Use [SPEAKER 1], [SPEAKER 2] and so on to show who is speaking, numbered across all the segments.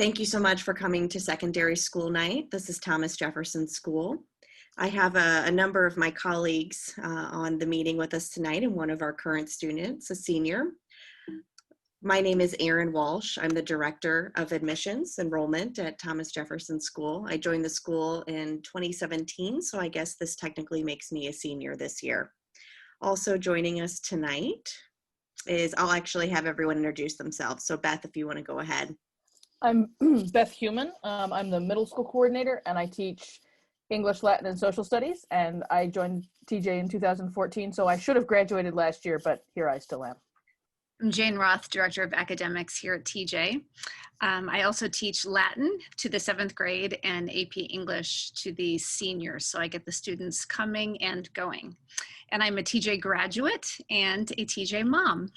[SPEAKER 1] Thank you so much for coming to secondary school night. This is Thomas Jefferson School. I have a number of my colleagues on the meeting with us tonight, and one of our current students, a senior. My name is Erin Walsh. I'm the Director of Admissions Enrollment at Thomas Jefferson School. I joined the school in 2017, so I guess this technically makes me a senior this year. Also joining us tonight is, I'll actually have everyone introduce themselves. So Beth, if you want to go ahead.
[SPEAKER 2] I'm Beth Human. I'm the middle school coordinator, and I teach English, Latin, and social studies. And I joined TJ in 2014, so I should have graduated last year, but here I still am.
[SPEAKER 3] I'm Jane Roth, Director of Academics here at TJ. I also teach Latin to the 7th grade and AP English to the seniors, so I get the students coming and going. And I'm a TJ graduate and a TJ mom.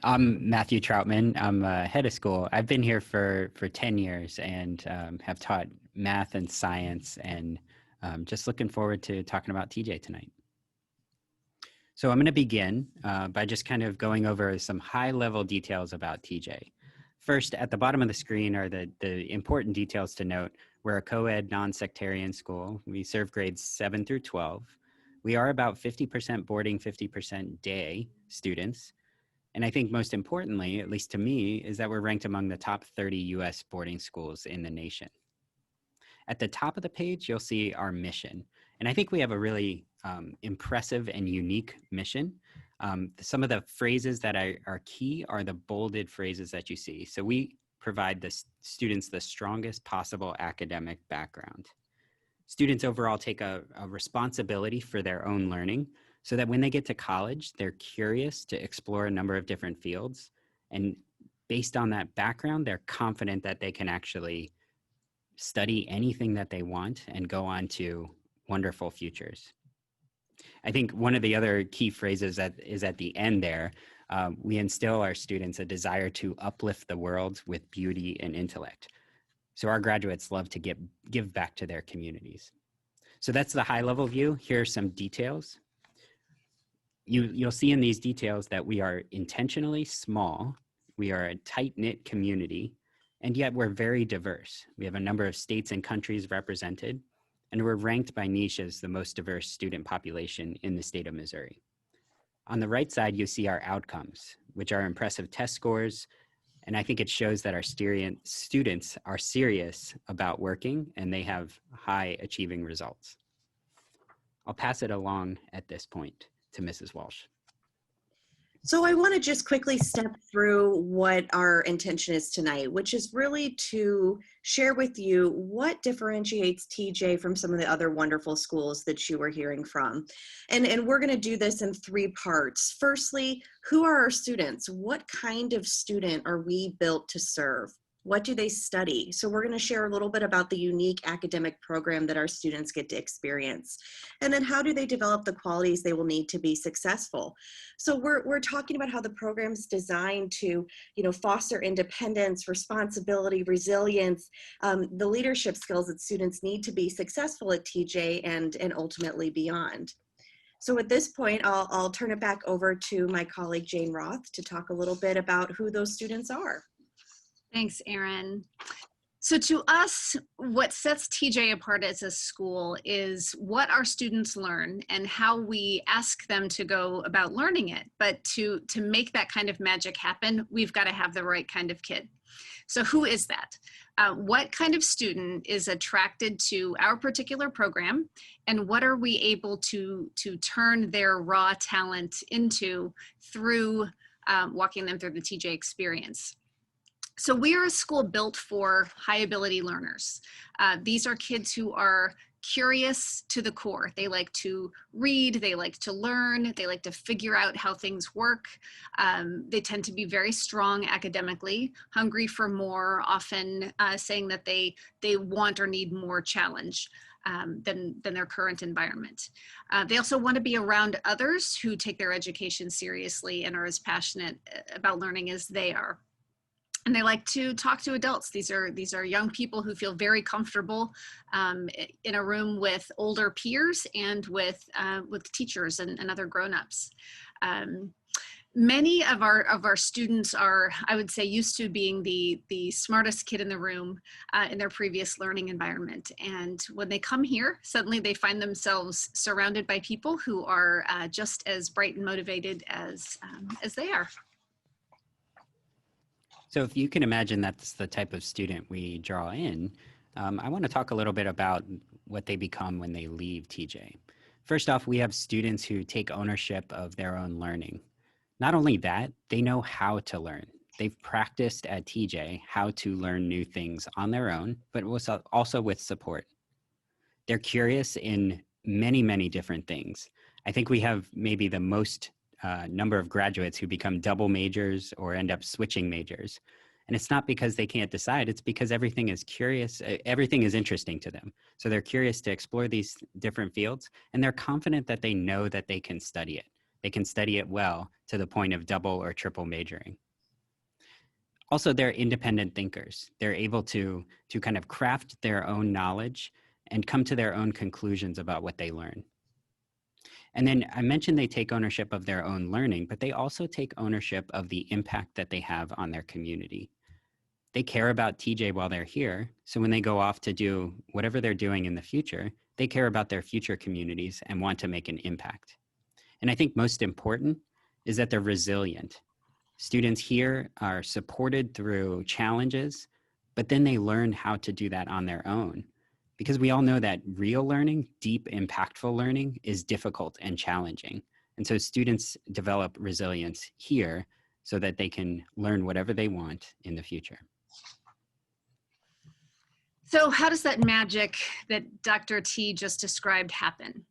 [SPEAKER 4] I'm Matthew Troutman. I'm head of school. I've been here for 10 years and have taught math and science, and just looking forward to talking about TJ tonight. So I'm going to begin by just kind of going over some high-level details about TJ. First, at the bottom of the screen are the important details to note. We're a co-ed non-sectarian school. We serve grades 7 through 12. We are about 50% boarding, 50% day students. And I think most importantly, at least to me, is that we're ranked among the top 30 US boarding schools in the nation. At the top of the page, you'll see our mission. And I think we have a really impressive and unique mission. Some of the phrases that are key are the bolded phrases that you see. So we provide the students the strongest possible academic background. Students overall take a responsibility for their own learning, so that when they get to college, they're curious to explore a number of different fields. And based on that background, they're confident that they can actually study anything that they want and go on to wonderful futures. I think one of the other key phrases that is at the end there, we instill our students a desire to uplift the world with beauty and intellect. So our graduates love to give back to their communities. So that's the high level view. Here are some details. You'll see in these details that we are intentionally small, we are a tight-knit community, and yet we're very diverse. We have a number of states and countries represented, and we're ranked by niche as the most diverse student population in the state of Missouri. On the right side, you see our outcomes, which are impressive test scores, and I think it shows that our students are serious about working and they have high achieving results. I'll pass it along at this point to Mrs. Walsh.
[SPEAKER 1] So I want to just quickly step through what our intention is tonight, which is really to share with you what differentiates TJ from some of the other wonderful schools that you were hearing from. And we're going to do this in 3 parts. Firstly, who are our students? What kind of student are we built to serve? What do they study? So we're going to share a little bit about the unique academic program that our students get to experience. And then how do they develop the qualities they will need to be successful? So we're talking about how the program is designed to, foster independence, responsibility, resilience, the leadership skills that students need to be successful at TJ and ultimately beyond. So at this point, I'll turn it back over to my colleague Jane Roth to talk a little bit about who those students are.
[SPEAKER 3] Thanks, Erin. So to us, what sets TJ apart as a school is what our students learn and how we ask them to go about learning it. But to make that kind of magic happen, we've got to have the right kind of kid. So who is that? What kind of student is attracted to our particular program, and what are we able to turn their raw talent into through walking them through the TJ experience? So we are a school built for high ability learners. These are kids who are curious to the core. They like to read, they like to learn, they like to figure out how things work. They tend to be very strong academically, hungry for more, often saying that they want or need more challenge than their current environment. They also want to be around others who take their education seriously and are as passionate about learning as they are. And they like to talk to adults. These are young people who feel very comfortable in a room with older peers and with teachers and other grown-ups. Many of our students are, I would say, used to being the smartest kid in the room in their previous learning environment. And when they come here, suddenly they find themselves surrounded by people who are just as bright and motivated as they are.
[SPEAKER 4] So if you can imagine that's the type of student we draw in, I want to talk a little bit about what they become when they leave TJ. First off, we have students who take ownership of their own learning. Not only that, they know how to learn. They've practiced at TJ how to learn new things on their own, but also with support. They're curious in many, many different things. I think we have maybe the most number of graduates who become double majors or end up switching majors. And it's not because they can't decide, it's because everything is curious, everything is interesting to them. So they're curious to explore these different fields, and they're confident that they know that they can study it. They can study it well to the point of double or triple majoring. Also, they're independent thinkers. They're able to kind of craft their own knowledge and come to their own conclusions about what they learn. And then I mentioned they take ownership of their own learning, but they also take ownership of the impact that they have on their community. They care about TJ while they're here, so when they go off to do whatever they're doing in the future, they care about their future communities and want to make an impact. And I think most important is that they're resilient. Students here are supported through challenges, but then they learn how to do that on their own. Because we all know that real learning, deep, impactful learning is difficult and challenging. And so students develop resilience here so that they can learn whatever they want in the future.
[SPEAKER 3] So how does that magic that Dr. T just described happen?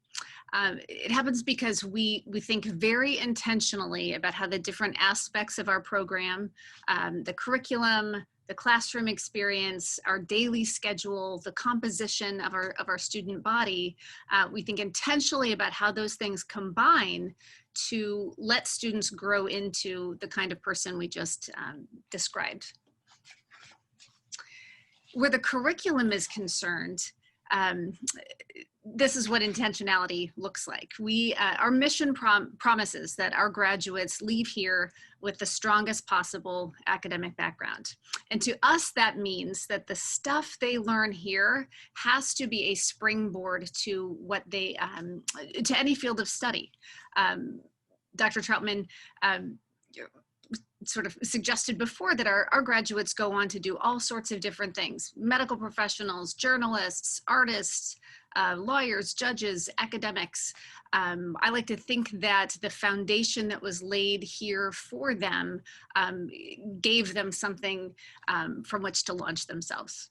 [SPEAKER 3] It happens because we think very intentionally about how the different aspects of our program, the curriculum, the classroom experience, our daily schedule, the composition of our student body, we think intentionally about how those things combine to let students grow into the kind of person we just described. Where the curriculum is concerned, this is what intentionality looks like. Our mission promises that our graduates leave here with the strongest possible academic background. And to us, that means that the stuff they learn here has to be a springboard to what they, to any field of study. Dr. Troutman sort of suggested before that our graduates go on to do all sorts of different things: medical professionals, journalists, artists, lawyers, judges, academics. I like to think that the foundation that was laid here for them gave them something from which to launch themselves.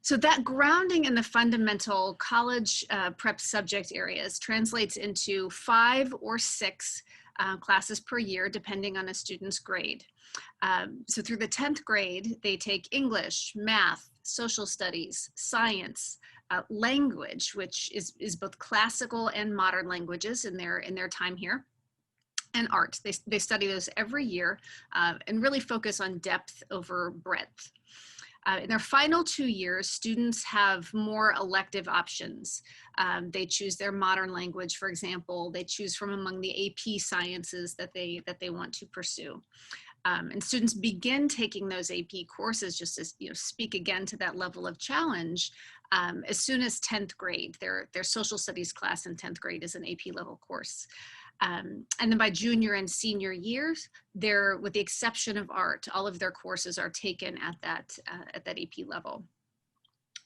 [SPEAKER 3] So that grounding in the fundamental college prep subject areas translates into 5 or 6 classes per year, depending on a student's grade. So through the 10th grade, they take English, math, social studies, science, language, which is both classical and modern languages in their time here, and art. They study those every year and really focus on depth over breadth. In their final 2 years, students have more elective options. They choose their modern language, for example. They choose from among the AP sciences that they want to pursue. And students begin taking those AP courses, just as speak again to that level of challenge, as soon as 10th grade. Their social studies class in 10th grade is an AP level course. And then by junior and senior years, with the exception of art, all of their courses are taken at that AP level.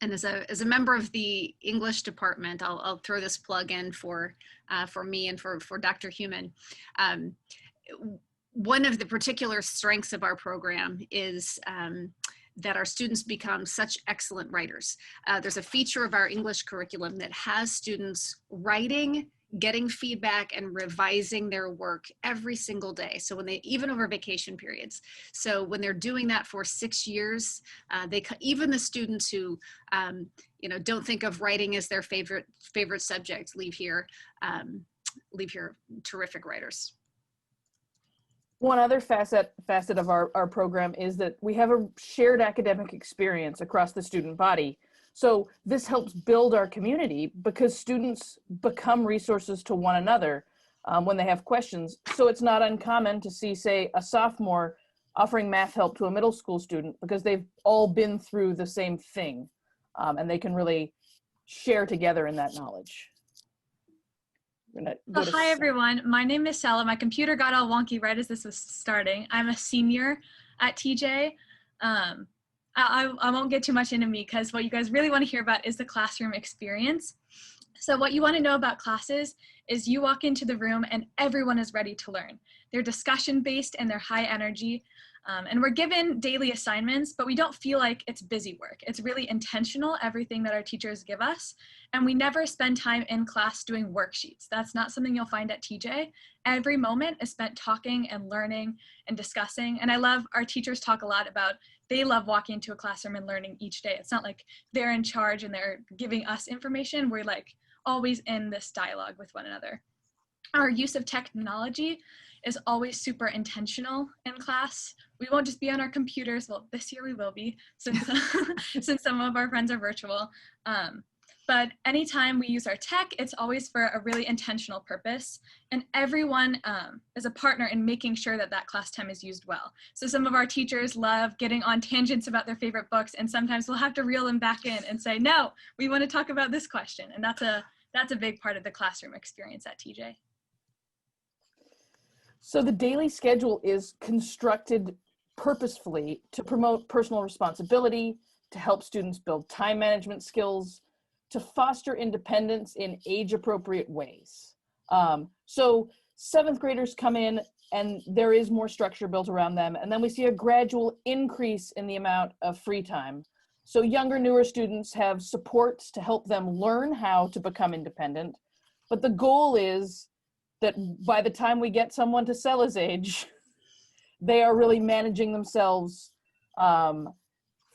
[SPEAKER 3] And as a member of the English department, I'll throw this plug in for me and for Dr. Human. One of the particular strengths of our program is that our students become such excellent writers. There's a feature of our English curriculum that has students writing, getting feedback, and revising their work every single day. So even over vacation periods. So when they're doing that for 6 years, even the students who don't think of writing as their favorite subject leave here terrific writers.
[SPEAKER 2] One other facet of our program is that we have a shared academic experience across the student body. So this helps build our community because students become resources to one another. when they have questions. So it's not uncommon to see, say, a sophomore offering math help to a middle school student because they've all been through the same thing, and they can really share together in that knowledge.
[SPEAKER 5] Hi everyone, my name is Sela. My computer got all wonky right as this was starting. I'm a senior at TJ. I won't get too much into me because what you guys really want to hear about is the classroom experience. So what you want to know about classes is you walk into the room and everyone is ready to learn. They're discussion based and they're high energy. And we're given daily assignments, but we don't feel like it's busy work. It's really intentional, everything that our teachers give us. And we never spend time in class doing worksheets. That's not something you'll find at TJ. Every moment is spent talking and learning and discussing. And I love our teachers talk a lot about, they love walking into a classroom and learning each day. It's not like they're in charge and they're giving us information. We're like always in this dialogue with one another. Our use of technology is always super intentional in class. We won't just be on our computers. Well, this year we will be, since, since some of our friends are virtual. But anytime we use our tech, it's always for a really intentional purpose. And everyone is a partner in making sure that that class time is used well. So some of our teachers love getting on tangents about their favorite books, and sometimes we'll have to reel them back in and say, no, we want to talk about this question. And that's a big part of the classroom experience at TJ.
[SPEAKER 2] So the daily schedule is constructed purposefully to promote personal responsibility, to help students build time management skills, to foster independence in age-appropriate ways. So 7th graders come in and there is more structure built around them, and then we see a gradual increase in the amount of free time. So younger, newer students have supports to help them learn how to become independent, but the goal is that by the time we get someone to Sela's age, they are really managing themselves,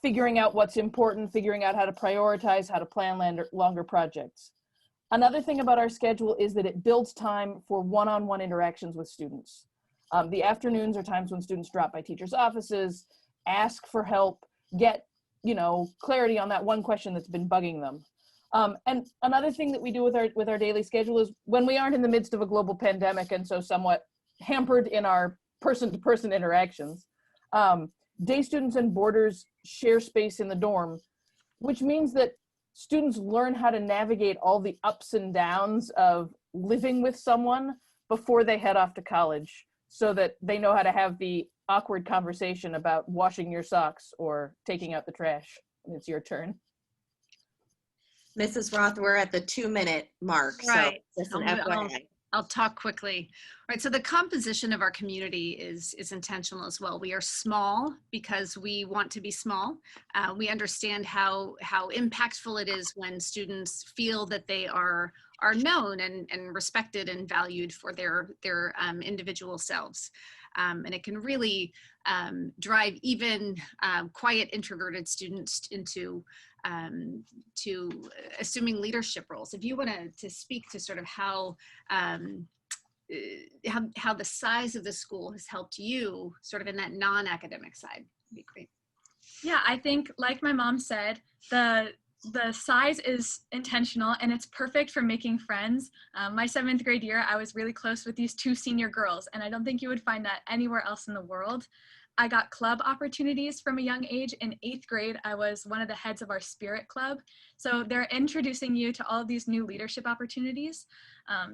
[SPEAKER 2] figuring out what's important, figuring out how to prioritize, how to plan longer projects. Another thing about our schedule is that it builds time for one-on-one interactions with students. The afternoons are times when students drop by teachers' offices, ask for help, get clarity on that one question that's been bugging them. And another thing that we do with our daily schedule is when we aren't in the midst of a global pandemic and so somewhat hampered in our person-to-person interactions, day students and boarders share space in the dorm, which means that students learn how to navigate all the ups and downs of living with someone before they head off to college, so that they know how to have the awkward conversation about washing your socks or taking out the trash when it's your turn.
[SPEAKER 1] Mrs. Roth, we're at the 2-minute mark.
[SPEAKER 3] Right.
[SPEAKER 1] So just an FYI.
[SPEAKER 3] I'll talk quickly. All right, so the composition of our community is intentional as well. We are small because we want to be small. We understand how impactful it is when students feel that they are known and respected and valued for their individual selves. And it can really drive even quiet introverted students into assuming leadership roles. If you want to speak to sort of how the size of the school has helped you sort of in that non-academic side, would be great.
[SPEAKER 5] Yeah, I think like my mom said, the size is intentional and it's perfect for making friends. My 7th grade year, I was really close with these 2 senior girls, and I don't think you would find that anywhere else in the world. I got club opportunities from a young age. In 8th grade, I was one of the heads of our spirit club. So they're introducing you to all of these new leadership opportunities.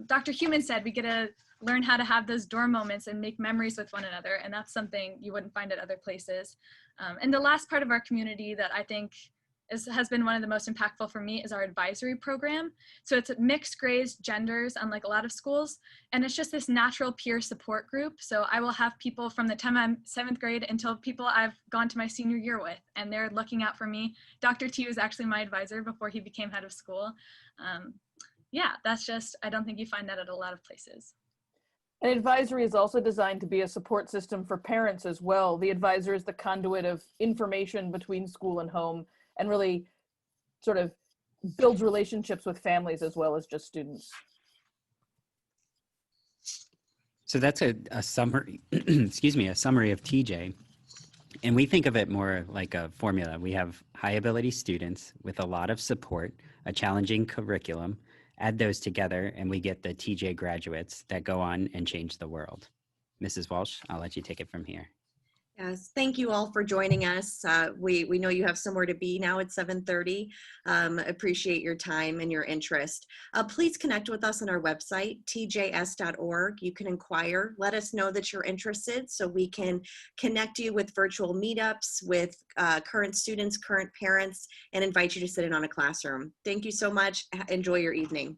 [SPEAKER 5] Dr. Heumann said we get to learn how to have those dorm moments and make memories with one another. And that's something you wouldn't find at other places. And the last part of our community that I think has been one of the most impactful for me is our advisory program. So it's mixed grades, genders, unlike a lot of schools. And it's just this natural peer support group. So I will have people from the time I'm 7th grade until people I've gone to my senior year with, and they're looking out for me. Dr. T was actually my advisor before he became head of school. Yeah, that's just, I don't think you find that at a lot of places.
[SPEAKER 2] And advisory is also designed to be a support system for parents as well. The advisor is the conduit of information between school and home, and really sort of builds relationships with families as well as just students.
[SPEAKER 4] So that's a summary, excuse me, a summary of TJ. And we think of it more like a formula. We have high ability students with a lot of support, a challenging curriculum, add those together, and we get the TJ graduates that go on and change the world. Mrs. Walsh, I'll let you take it from here.
[SPEAKER 1] Yes, thank you all for joining us. We know you have somewhere to be now at 7:30. Appreciate your time and your interest. Please connect with us on our website, tjs.org. You can inquire, let us know that you're interested so we can connect you with virtual meetups with current students, current parents, and invite you to sit in on a classroom. Thank you so much. Enjoy your evening.